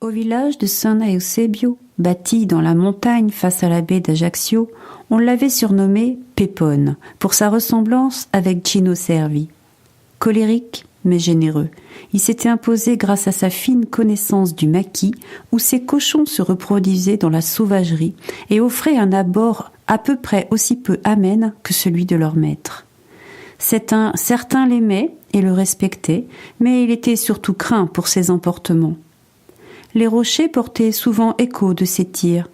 Au village de San Eusebio, bâti dans la montagne face à la baie d'Ajaccio, on l'avait surnommé Pepone pour sa ressemblance avec Gino Cervi. Colérique mais généreux, il s'était imposé grâce à sa fine connaissance du maquis où ses cochons se reproduisaient dans la sauvagerie et offraient un abord à peu près aussi peu amène que celui de leur maître. Certains l'aimaient et le respectaient, mais il était surtout craint pour ses emportements. Les rochers portaient souvent écho de ses tirs.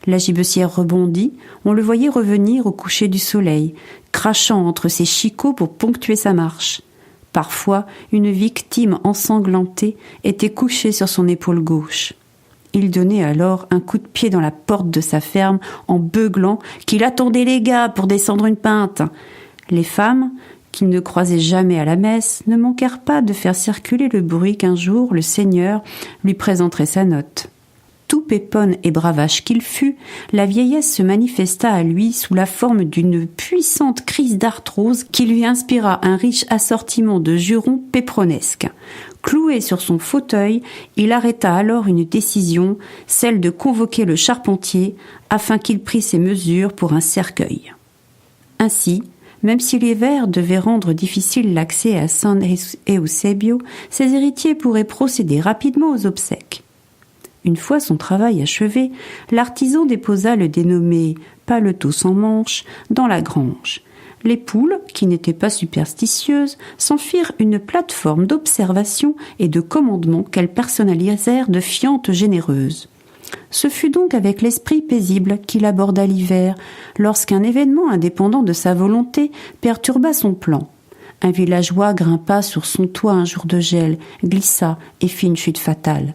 La gibecière rebondit, on le voyait revenir au coucher du soleil, crachant entre ses chicots pour ponctuer sa marche. Parfois, une victime ensanglantée était couchée sur son épaule gauche. Il donnait alors un coup de pied dans la porte de sa ferme en beuglant qu'il attendait les gars pour descendre une pinte. Les femmes, qu'il ne croisait jamais à la messe, ne manquèrent pas de faire circuler le bruit qu'un jour le Seigneur lui présenterait sa note. Tout pépone et bravache qu'il fût, la vieillesse se manifesta à lui sous la forme d'une puissante crise d'arthrose qui lui inspira un riche assortiment de jurons pépronesques. Cloué sur son fauteuil, il arrêta alors une décision, celle de convoquer le charpentier afin qu'il prît ses mesures pour un cercueil. Ainsi, même si l'hiver devait rendre difficile l'accès à San Eusebio, ses héritiers pourraient procéder rapidement aux obsèques. Une fois son travail achevé, l'artisan déposa le dénommé paletot sans manche dans la grange. Les poules, qui n'étaient pas superstitieuses, s'en firent une plateforme d'observation et de commandement qu'elles personnalisèrent de fientes généreuses. Ce fut donc avec l'esprit paisible qu'il aborda l'hiver, lorsqu'un événement indépendant de sa volonté perturba son plan. Un villageois grimpa sur son toit un jour de gel, glissa et fit une chute fatale.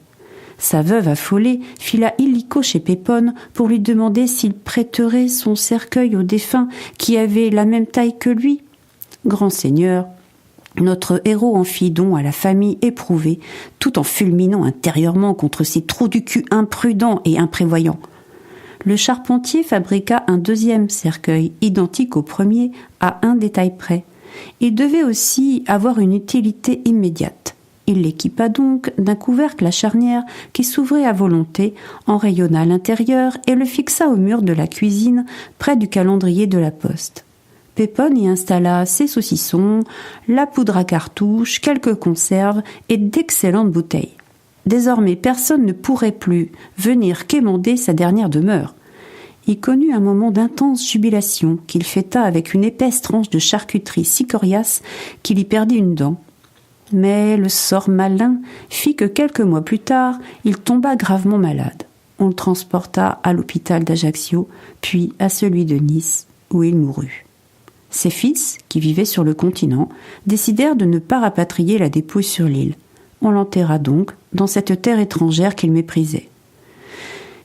Sa veuve affolée fila illico chez Pépone pour lui demander s'il prêterait son cercueil au défunt qui avait la même taille que lui. Grand seigneur, notre héros en fit don à la famille éprouvée, tout en fulminant intérieurement contre ces trous du cul imprudents et imprévoyants. Le charpentier fabriqua un deuxième cercueil, identique au premier, à un détail près. Il devait aussi avoir une utilité immédiate. Il l'équipa donc d'un couvercle à charnière qui s'ouvrait à volonté, enrayonna à l'intérieur et le fixa au mur de la cuisine, près du calendrier de la poste. Pépone y installa ses saucissons, la poudre à cartouches, quelques conserves et d'excellentes bouteilles. Désormais, personne ne pourrait plus venir quémander sa dernière demeure. Il connut un moment d'intense jubilation qu'il fêta avec une épaisse tranche de charcuterie si coriace qu'il y perdit une dent. Mais le sort malin fit que quelques mois plus tard, il tomba gravement malade. On le transporta à l'hôpital d'Ajaccio, puis à celui de Nice, où il mourut. Ses fils, qui vivaient sur le continent, décidèrent de ne pas rapatrier la dépouille sur l'île. On l'enterra donc dans cette terre étrangère qu'il méprisait.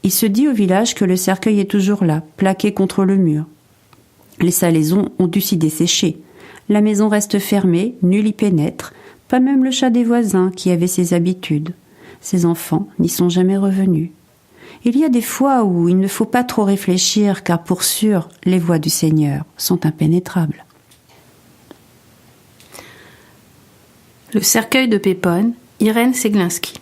Il se dit au village que le cercueil est toujours là, plaqué contre le mur. Les salaisons ont dû s'y dessécher. La maison reste fermée, nul y pénètre, pas même le chat des voisins qui avait ses habitudes. Ses enfants n'y sont jamais revenus. Il y a des fois où il ne faut pas trop réfléchir, car pour sûr, les voies du Seigneur sont impénétrables. Le cercueil de Pépone, Irène Seglinski.